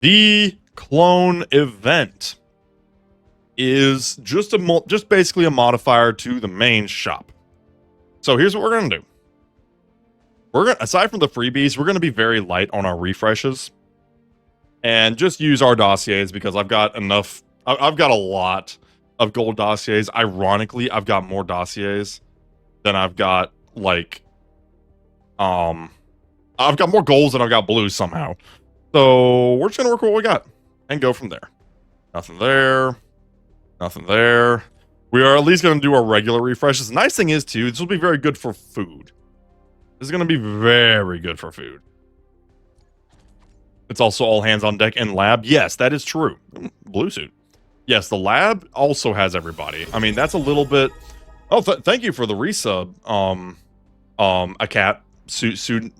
The clone event is just basically a modifier to the main shop. So here's what we're gonna do. Aside from the freebies, we're gonna be very light on our refreshes and just use our dossiers because I've got enough. I've got a lot of gold dossiers. Ironically, I've got more dossiers than I've got I've got more golds than I've got blues somehow. So we're just gonna work with what we got and go from there. Nothing there. Nothing there. We are at least gonna do our regular refreshes. The nice thing is too, this will be very good for food. This is gonna be very good for food. It's also all hands on deck and lab. Yes, that is true. Blue suit. Yes, the lab also has everybody. I mean, that's a little bit. Oh, thank you for the resub. A cat suit.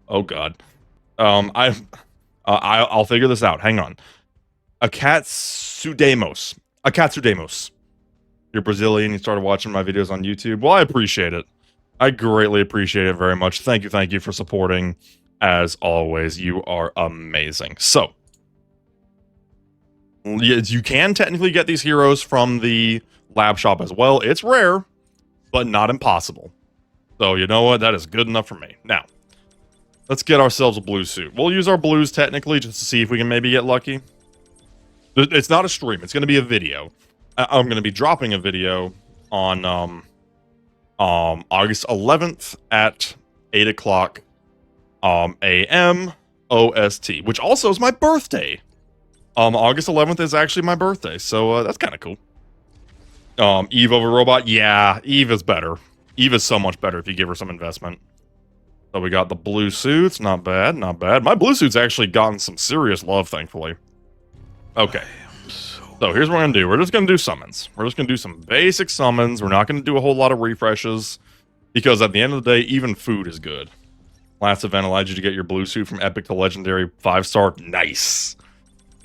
Oh God. I'll figure this out. Hang on. A cat Sudemos. A cat Sudemos. You're Brazilian. You started watching my videos on YouTube. Well, I appreciate it. I greatly appreciate it very much. Thank you for supporting. As always, you are amazing. So, you can technically get these heroes from the lab shop as well. It's rare, but not impossible. So, you know what? That is good enough for me. Now, let's get ourselves a blue suit. We'll use our blues technically just to see if we can maybe get lucky. It's not a stream. It's going to be a video. I'm going to be dropping a video on August 11th at 8 o'clock a.m. OST, which also is my birthday. August 11th is actually my birthday, so that's kind of cool. Eve over robot? Yeah, Eve is better. Eve is so much better if you give her some investment. So we got the blue suits. Not bad, not bad. My blue suit's actually gotten some serious love, thankfully. Okay. So here's what we're going to do. We're just going to do summons. We're just going to do some basic summons. We're not going to do a whole lot of refreshes. Because at the end of the day, even food is good. Last event allowed you to get your blue suit from epic to legendary 5-star. Nice.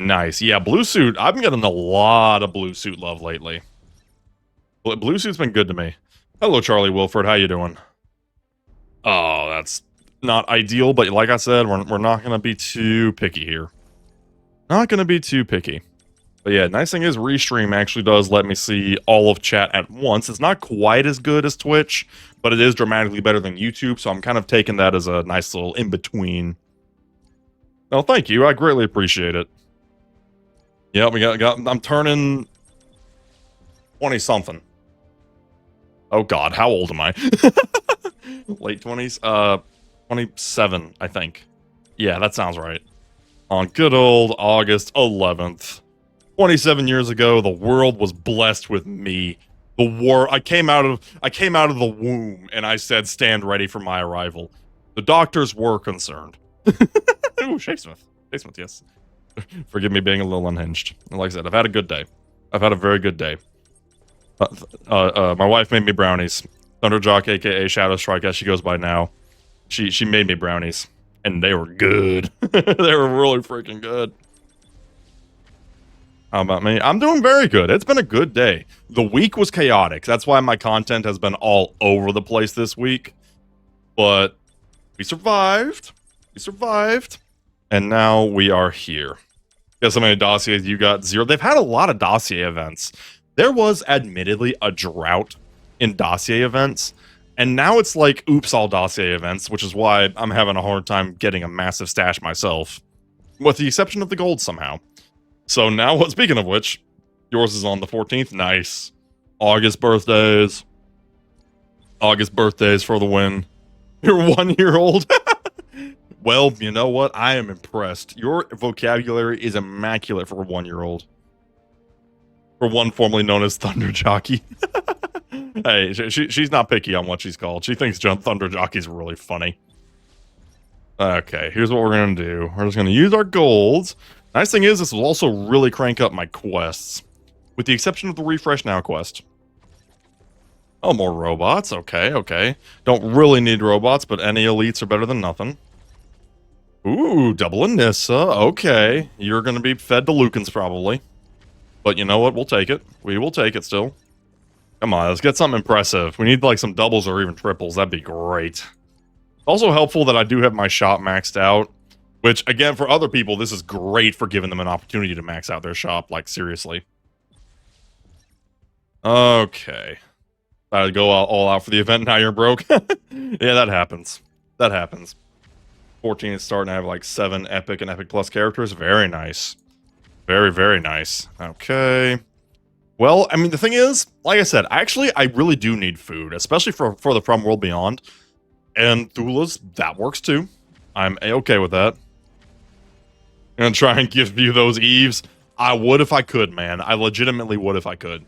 Nice. Yeah, blue suit. I've been getting a lot of blue suit love lately. Blue suit's been good to me. Hello, Charlie Wilford. How you doing? Oh, that's not ideal, but like I said, we're not going to be too picky here. Not going to be too picky. But yeah, nice thing is Restream actually does let me see all of chat at once. It's not quite as good as Twitch, but it is dramatically better than YouTube, so I'm kind of taking that as a nice little in-between. Oh, thank you. I greatly appreciate it. Yeah, we got I'm turning 20-something. Oh God, how old am I? Late 20s? 27, I think. Yeah, that sounds right. On good old August 11th. 27 years ago, the world was blessed with me. I came out of the womb and I said, stand ready for my arrival. The doctors were concerned. Ooh, Shakesmith. Shakesmith, yes. Forgive me being a little unhinged. Like I said, I've had a good day. I've had a very good day. My wife made me brownies. Thunderjock, aka Shadow Strike, as she goes by now. She made me brownies. And they were good. They were really freaking good. How about me? I'm doing very good. It's been a good day. The week was chaotic. That's why my content has been all over the place this week. But we survived. We survived. And now we are here. Guess how many dossiers you got? 0. They've had a lot of dossier events. There was admittedly a drought in dossier events. And now it's like, oops, all dossier events, which is why I'm having a hard time getting a massive stash myself. With the exception of the gold somehow. So now, speaking of which, yours is on the 14th. Nice. August birthdays. August birthdays for the win. You're 1 year old. Well, you know what? I am impressed. Your vocabulary is immaculate for a 1 year old. For one formerly known as Thunder Jockey. Hey, she's not picky on what she's called. She thinks Thunder Jockey's really funny. Okay, here's what we're going to do. We're just going to use our golds. Nice thing is, this will also really crank up my quests. With the exception of the Refresh Now quest. Oh, more robots. Okay, okay. Don't really need robots, but any elites are better than nothing. Ooh, double Anissa. Okay. You're going to be fed to Lucans, probably. But you know what? We'll take it. We will take it still. Come on, let's get something impressive. We need, like, some doubles or even triples. That'd be great. Also helpful that I do have my shop maxed out. Which, again, for other people, this is great for giving them an opportunity to max out their shop, like, seriously. Okay. I'd go all out for the event, now you're broke. Yeah, that happens. That happens. 14 is starting to have, like, 7 Epic and Epic Plus characters. Very nice. Very, very nice. Okay. Well, I mean, the thing is, like I said, I really do need food, especially for the From World Beyond. And Thula's, that works too. I'm A-okay with that. Gonna try and give you those Eves. I would if I could, man. I legitimately would if I could.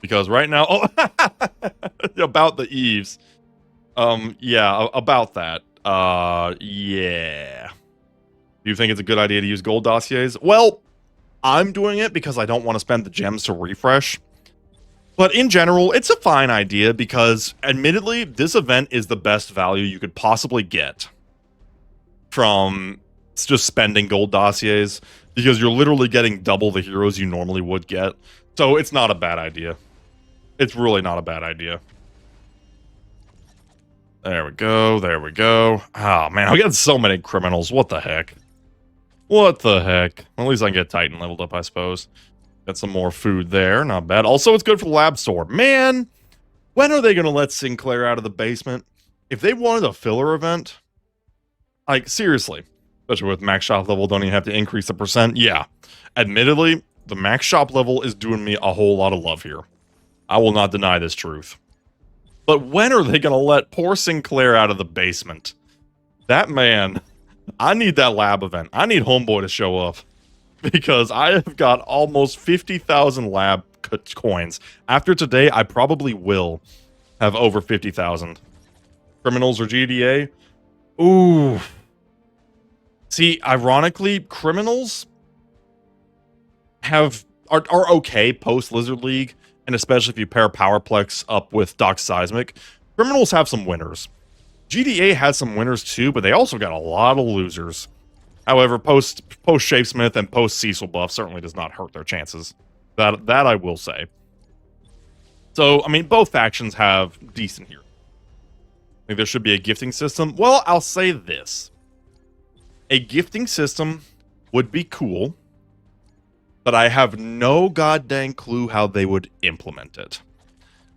Because right now, about the Eves. Yeah, about that. Yeah. Do you think it's a good idea to use gold dossiers? Well, I'm doing it because I don't want to spend the gems to refresh. But in general, it's a fine idea because, admittedly, this event is the best value you could possibly get from just spending gold dossiers, because you're literally getting double the heroes you normally would get. So it's not a bad idea. It's really not a bad idea. There we go. There we go. Oh, man, I got so many criminals. What the heck? What the heck? At least I can get Titan leveled up, I suppose. Got some more food there. Not bad. Also, it's good for the lab store. Man, when are they going to let Sinclair out of the basement? If they wanted a filler event, like, seriously, especially with max shop level, don't even have to increase the percent. Yeah, admittedly, the max shop level is doing me a whole lot of love here. I will not deny this truth. But when are they going to let poor Sinclair out of the basement? That man, I need that lab event. I need Homeboy to show up. Because I have got almost 50,000 lab coins. After today, I probably will have over 50,000. Criminals or GDA? Ooh. See, ironically, criminals are okay post Lizard League, and especially if you pair Powerplex up with Doc Seismic. Criminals have some winners. GDA has some winners too, but they also got a lot of losers. However, post Shapesmith and post Cecil buff certainly does not hurt their chances. That I will say. So, I mean, both factions have decent heroes. I think there should be a gifting system. Well, I'll say this. A gifting system would be cool, but I have no goddamn clue how they would implement it.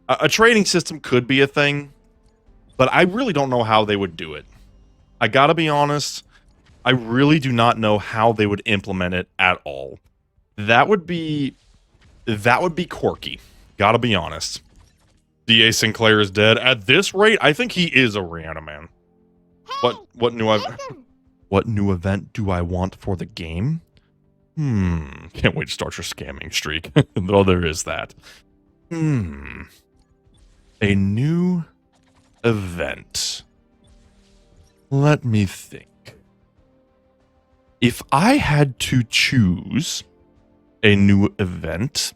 A trading system could be a thing, but I really don't know how they would do it. I gotta be honest. I really do not know how they would implement it at all. That would be quirky. Gotta be honest. D.A. Sinclair is dead. At this rate, I think he is a Rihanna man. What new event do I want for the game? Can't wait to start your scamming streak. Though there is that. A new event. Let me think. If I had to choose a new event,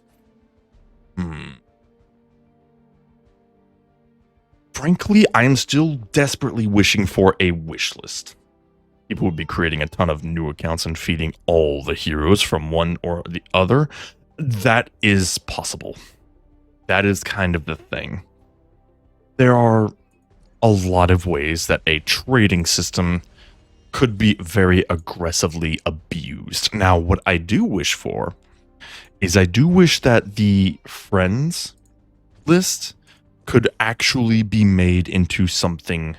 frankly, I am still desperately wishing for a wish list. People would be creating a ton of new accounts and feeding all the heroes from one or the other. That is possible. That is kind of the thing. There are a lot of ways that a trading system could be very aggressively abused. Now, what I do wish for is I do wish that the friends list could actually be made into something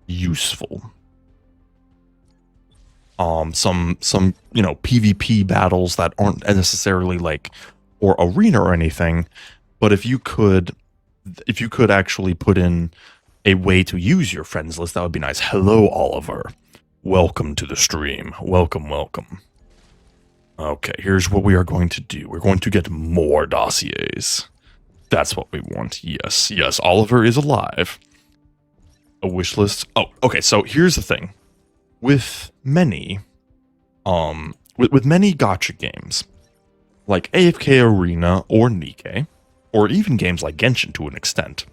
useful. Some PvP battles that aren't necessarily like or arena or anything, but if you could actually put in a way to use your friends list, that would be nice. Hello, Oliver. Welcome to the stream. Welcome, welcome. Okay, here's what we are going to do. We're going to get more dossiers. That's what we want. Yes, yes, Oliver is alive. A wish list. Oh, okay, so here's the thing. With many, with many gacha games, like AFK Arena or Nikke, or even games like Genshin to an extent,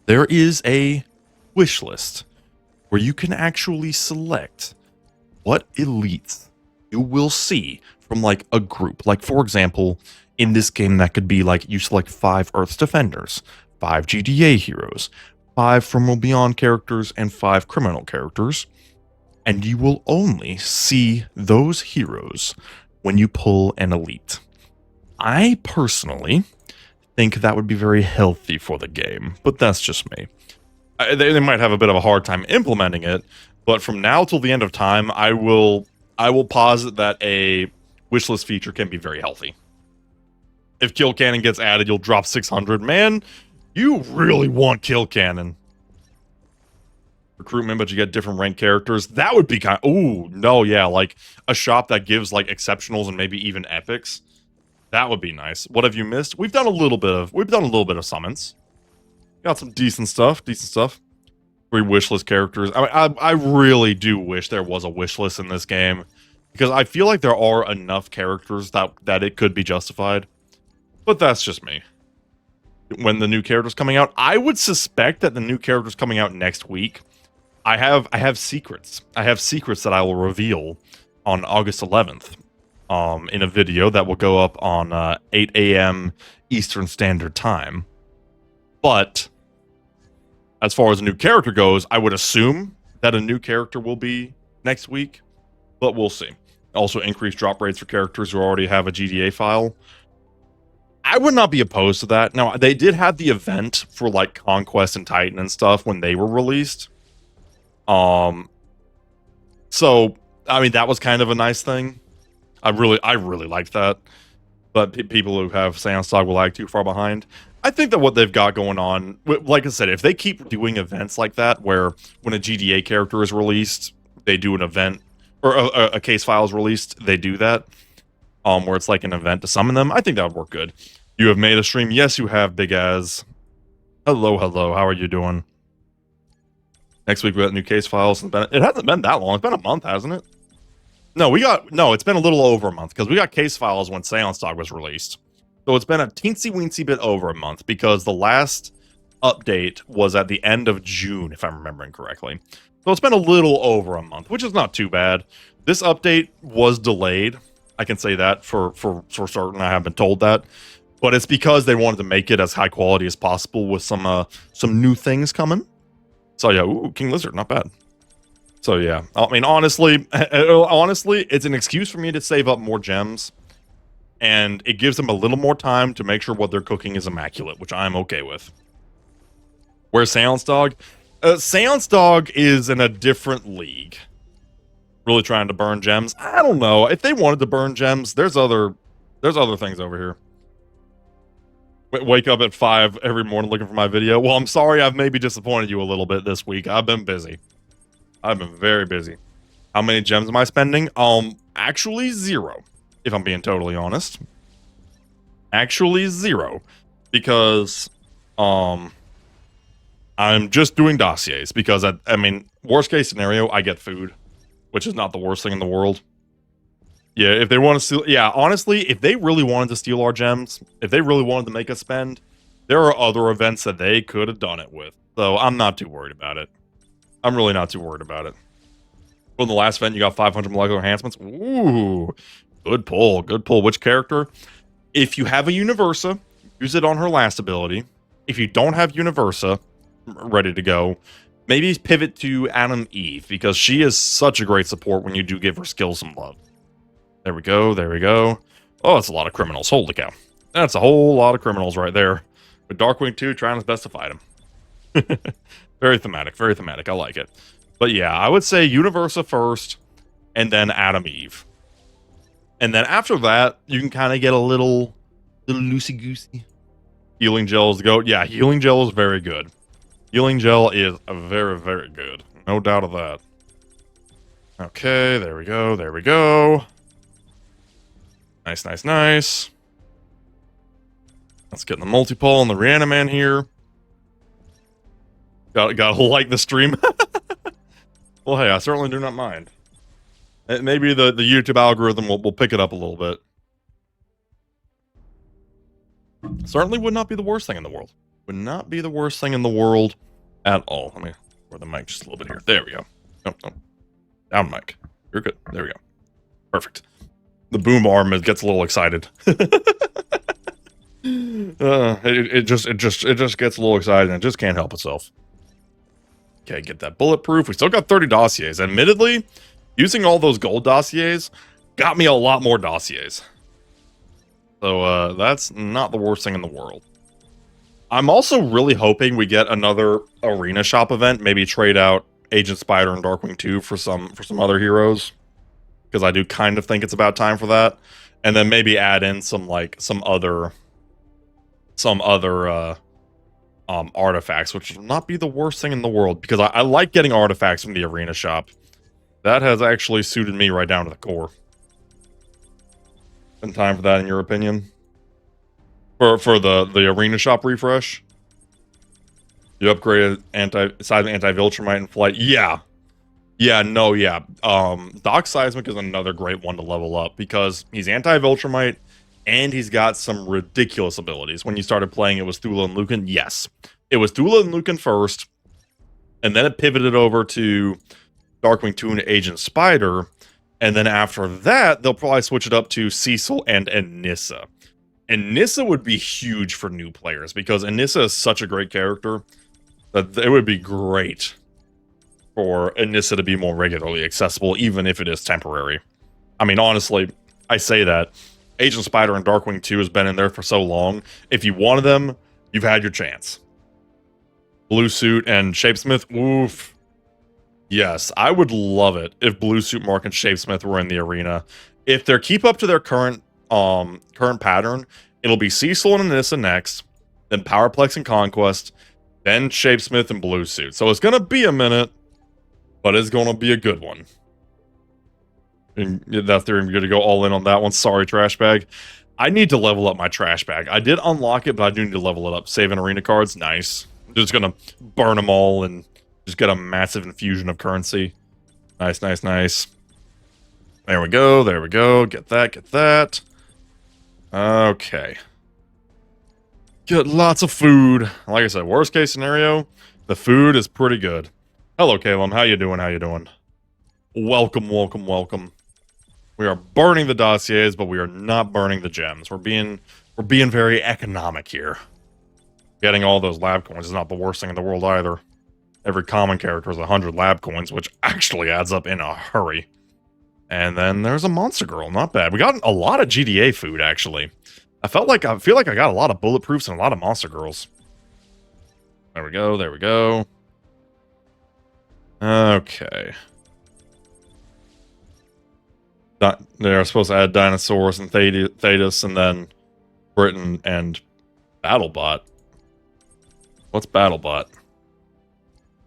there is a wish list where you can actually select what elites you will see from like a group. Like, for example, in this game, that could be like you select 5 Earth's Defenders, 5 GDA heroes, 5 From Beyond characters, and 5 criminal characters. and you will only see those heroes when you pull an elite. I personally think that would be very healthy for the game, but that's just me. They might have a bit of a hard time implementing it, but from now till the end of time, I will posit that a wishlist feature can be very healthy. If Kill Cannon gets added, you'll drop 600. Man, you really want Kill Cannon. Recruitment, but you get different rank characters. That would be kind of... Ooh, no, yeah, like a shop that gives like exceptionals and maybe even epics. That would be nice. What have you missed? We've done a little bit of summons. Got some decent stuff. 3 wishlist characters. I really do wish there was a wishlist in this game, because I feel like there are enough characters that it could be justified. But that's just me. When the new character's coming out, I would suspect that the new character's coming out next week. I have secrets. I have secrets that I will reveal on August 11th. In a video that will go up on 8 a.m. Eastern Standard Time. But as far as a new character goes, I would assume that a new character will be next week, but we'll see. Also, increased drop rates for characters who already have a GDA file. I would not be opposed to that. Now, they did have the event for like Conquest and Titan and stuff when they were released. So I mean, that was kind of a nice thing. I really liked that. But people who have Seance Dog will lag too far behind. I think that what they've got going on, like I said, if they keep doing events like that, where when a GDA character is released, they do an event, or a case file is released, they do that, where it's like an event to summon them, I think that would work good. You have made a stream? Yes, you have, Big Az. Hello, how are you doing? Next week we got new case files. It hasn't been that long. It's been a month, hasn't it? No, it's been a little over a month, because we got case files when Seance Dog was released. So it's been a teensy-weensy bit over a month, because the last update was at the end of June, if I'm remembering correctly. So it's been a little over a month, which is not too bad. This update was delayed. I can say that for certain. I have been told that. But it's because they wanted to make it as high quality as possible with some new things coming. So yeah, ooh, King Lizard, not bad. So yeah, I mean, honestly, it's an excuse for me to save up more gems. And it gives them a little more time to make sure what they're cooking is immaculate, which I'm okay with. Where's Seance Dog? Seance Dog is in a different league. Really trying to burn gems? I don't know. If they wanted to burn gems, there's other things over here. Wake up at 5 every morning looking for my video. Well, I'm sorry I've maybe disappointed you a little bit this week. I've been busy. I've been very busy. How many gems am I spending? Actually 0. If I'm being totally honest. Actually 0. Because, I'm just doing dossiers. Because, I mean, worst case scenario, I get food. Which is not the worst thing in the world. Yeah, if they want to steal... Yeah, honestly, if they really wanted to steal our gems, if they really wanted to make us spend, there are other events that they could have done it with. So, I'm not too worried about it. I'm really not too worried about it. Well, in the last event, you got 500 molecular enhancements. Ooh... Good pull, good pull. Which character? If you have a Universa, use it on her last ability. If you don't have Universa ready to go, maybe pivot to Adam Eve, because she is such a great support when you do give her skills some love. There we go, there we go. Oh, that's a lot of criminals. Holy cow. That's a whole lot of criminals right there. But Darkwing 2 trying his best to fight him. Very thematic, very thematic. I like it. But yeah, I would say Universa first, and then Adam Eve. And then after that, you can kind of get a little loosey-goosey. Healing Gel is the goat. Yeah, Healing Gel is very good. Healing Gel is very, very good. No doubt of that. Okay, there we go, there we go. Nice, nice, nice. Let's get the multi-pull and the Reaniman here. Gotta like the stream. Well, hey, I certainly do not mind. Maybe the YouTube algorithm will pick it up a little bit. Certainly would not be the worst thing in the world. Would not be the worst thing in the world at all. Let me lower the mic just a little bit here. There we go. No, no. Down mic. You're good. There we go. Perfect. The boom arm gets a little excited. It just gets a little excited and it just can't help itself. Okay, get that bulletproof. We still got 30 dossiers. Admittedly, using all those gold dossiers got me a lot more dossiers. So that's not the worst thing in the world. I'm also really hoping we get another arena shop event. Maybe trade out Agent Spider and Darkwing 2 for some other heroes, because I do kind of think it's about time for that. And then maybe add in some other artifacts, which will not be the worst thing in the world, because I like getting artifacts from the arena shop. That has actually suited me right down to the core. In time for that, in your opinion? For the arena shop refresh? You upgraded seismic anti-Viltrumite and flight. Yeah. Doc Seismic is another great one to level up, because he's anti-Viltrumite, and he's got some ridiculous abilities. When you started playing, it was Thula and Lucan. Yes. It was Thula and Lucan first, and then it pivoted over to Darkwing 2 and Agent Spider, and then after that, they'll probably switch it up to Cecil and Anissa. Anissa would be huge for new players, because Anissa is such a great character that it would be great for Anissa to be more regularly accessible, even if it is temporary. I mean, honestly, I say that. Agent Spider and Darkwing 2 has been in there for so long. If you wanted them, you've had your chance. Blue Suit and Shapesmith, oof. Yes, I would love it if Blue Suit Mark and Shapesmith were in the arena. If they keep up to their current pattern, it'll be Cecil and Anissa next, then Powerplex and Conquest, then Shapesmith and Blue Suit. So it's gonna be a minute, but it's gonna be a good one. And that's they're going to go all in on that one. Sorry, trash bag. I need to level up my trash bag. I did unlock it, but I do need to level it up. Saving arena cards, nice. I'm just gonna burn them all and just get a massive infusion of currency. Nice. There we go. Get that. Okay. Get lots of food. Like I said, worst case scenario, the food is pretty good. Hello, Caleb. How you doing? Welcome. We are burning the dossiers, but we are not burning the gems. We're being very economic here. Getting all those lab coins is not the worst thing in the world either. Every common character has 100 lab coins, which actually adds up in a hurry. And then there's a monster girl, not bad. We got a lot of GDA food, actually. I feel like I got a lot of bulletproofs and a lot of monster girls. There we go. Okay. They're supposed to add Dinosaurus and Thetis, and then Britain and BattleBot. What's BattleBot?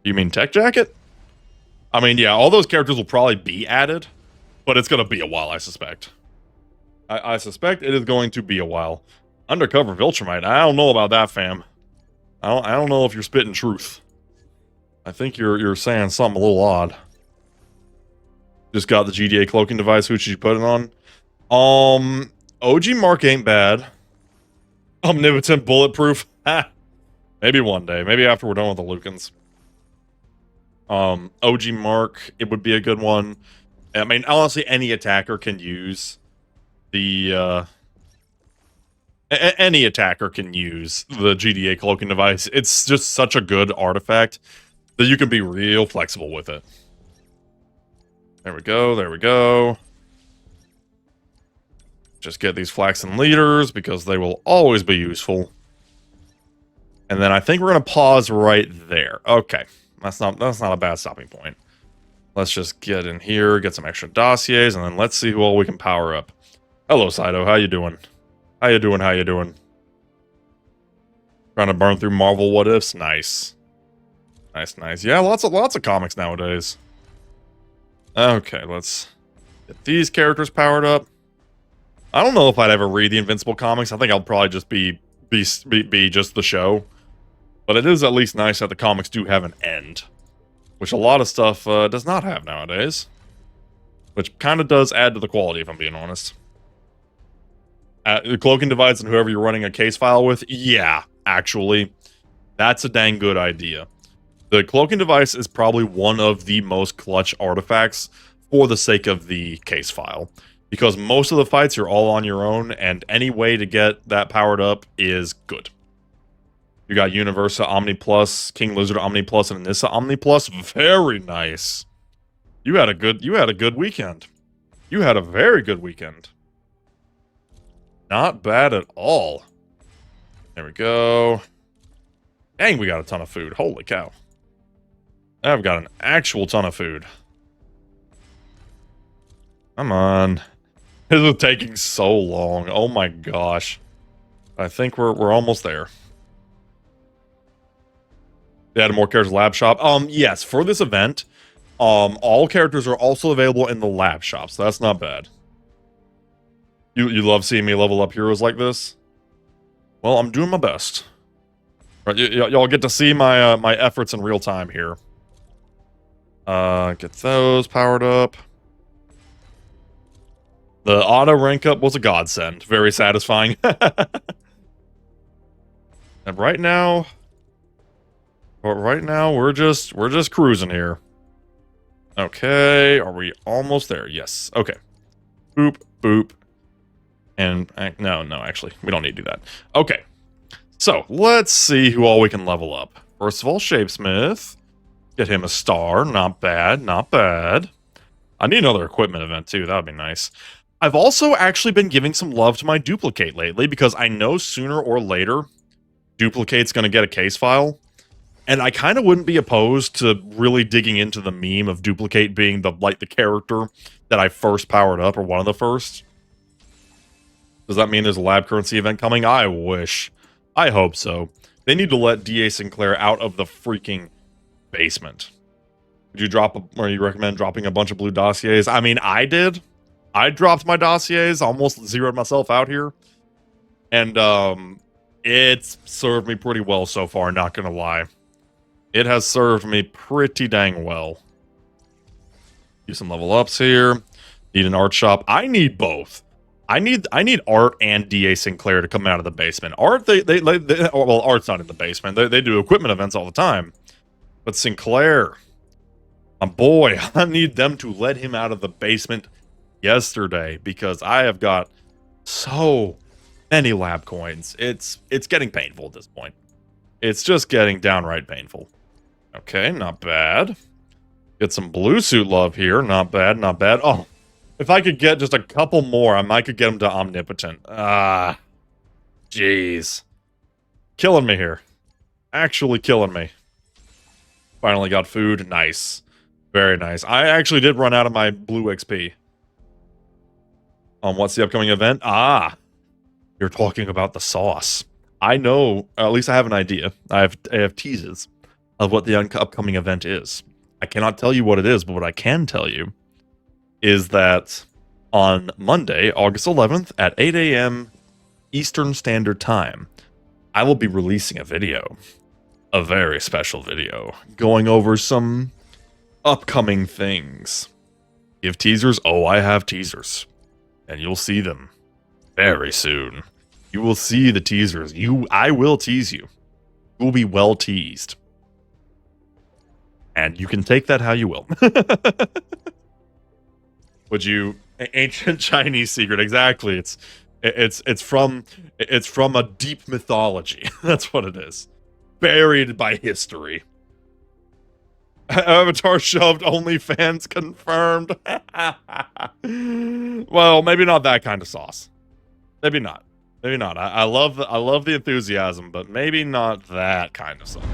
You mean Tech Jacket? I mean, yeah, all those characters will probably be added, but it's going to be a while, I suspect. I suspect it is going to be a while. Undercover Viltrumite, I don't know about that, fam. I don't know if you're spitting truth. I think you're saying something a little odd. Just got the GDA cloaking device. Who should you put it on? OG Mark ain't bad. Omnipotent bulletproof. Maybe one day. Maybe after we're done with the Lucans. OG Mark, it would be a good one. I mean, honestly, any attacker can use the any attacker can use the GDA cloaking device. It's just such a good artifact that you can be real flexible with it. There we go. Just get these flaxen leaders because they will always be useful. And then I think we're gonna pause right there. Okay, that's not a bad stopping point. Let's just get in here, get some extra dossiers, and then let's see who all we can power up. Hello, Saito. How you doing? How you doing? Trying to burn through Marvel What Ifs. Nice. Yeah, lots of comics nowadays. Okay, let's get these characters powered up. I don't know if I'd ever read the Invincible comics. I think I'll probably just be just the show. But it is at least nice that the comics do have an end, which a lot of stuff does not have nowadays. Which kind of does add to the quality, if I'm being honest. The cloaking device and whoever you're running a case file with, yeah, actually, that's a dang good idea. The cloaking device is probably one of the most clutch artifacts for the sake of the case file. Because most of the fights you're all on your own, and any way to get that powered up is good. You got Universa Omni Plus, King Lizard Omni Plus, and Anissa Omni Plus. Very nice. You had a good weekend. You had a very good weekend. Not bad at all. There we go. Dang, we got a ton of food. Holy cow. I've got an actual ton of food. Come on. This is taking so long. Oh my gosh. I think we're almost there. They added more characters lab shop. Yes, for this event, all characters are also available in the lab shop, so that's not bad. You love seeing me level up heroes like this? Well, I'm doing my best. Right, y'all get to see my my efforts in real time here. Get those powered up. The auto rank up was a godsend. Very satisfying. And right now, we're just cruising here. Okay, are we almost there? Yes. Okay. Boop, boop. And no, actually, we don't need to do that. Okay. So, let's see who all we can level up. First of all, Shapesmith. Get him a star. Not bad, not bad. I need another equipment event, too. That would be nice. I've also actually been giving some love to my Duplicate lately, because I know sooner or later, Duplicate's going to get a case file. And I kind of wouldn't be opposed to really digging into the meme of Duplicate being the character that I first powered up, or one of the first. Does that mean there's a lab currency event coming? I wish. I hope so. They need to let D.A. Sinclair out of the freaking basement. Would you or you recommend dropping a bunch of blue dossiers? I mean, I did. I dropped my dossiers, almost zeroed myself out here. And, it's served me pretty well so far, not gonna lie. It has served me pretty dang well. Do some level ups here. Need an art shop. I need both. I need Art and D.A. Sinclair to come out of the basement. Art, well, Art's not in the basement. They do equipment events all the time. But Sinclair, my boy, I need them to let him out of the basement yesterday, because I have got so many lab coins. It's getting painful at this point. It's just getting downright painful. Okay, not bad. Get some blue suit love here. Not bad, not bad. Oh, if I could get just a couple more, I might could get him to Omnipotent. Ah, jeez. Killing me here. Actually killing me. Finally got food. Nice. Very nice. I actually did run out of my blue XP. What's the upcoming event? Ah, you're talking about the sauce. I know, at least I have an idea. I have teases of what the upcoming event is. I cannot tell you what it is, but what I can tell you is that on Monday, August 11th at 8 a.m. Eastern Standard Time, I will be releasing a video. A very special video. Going over some upcoming things. Give teasers? Oh, I have teasers. And you'll see them very soon. You will see the teasers. I will tease you. You will be well teased. And you can take that how you will. Would you? Ancient Chinese secret, exactly. It's from a deep mythology. That's what it is. Buried by history. Avatar shoved, OnlyFans confirmed. Well, maybe not that kind of sauce. Maybe not. Maybe not. I love the enthusiasm, but maybe not that kind of sauce.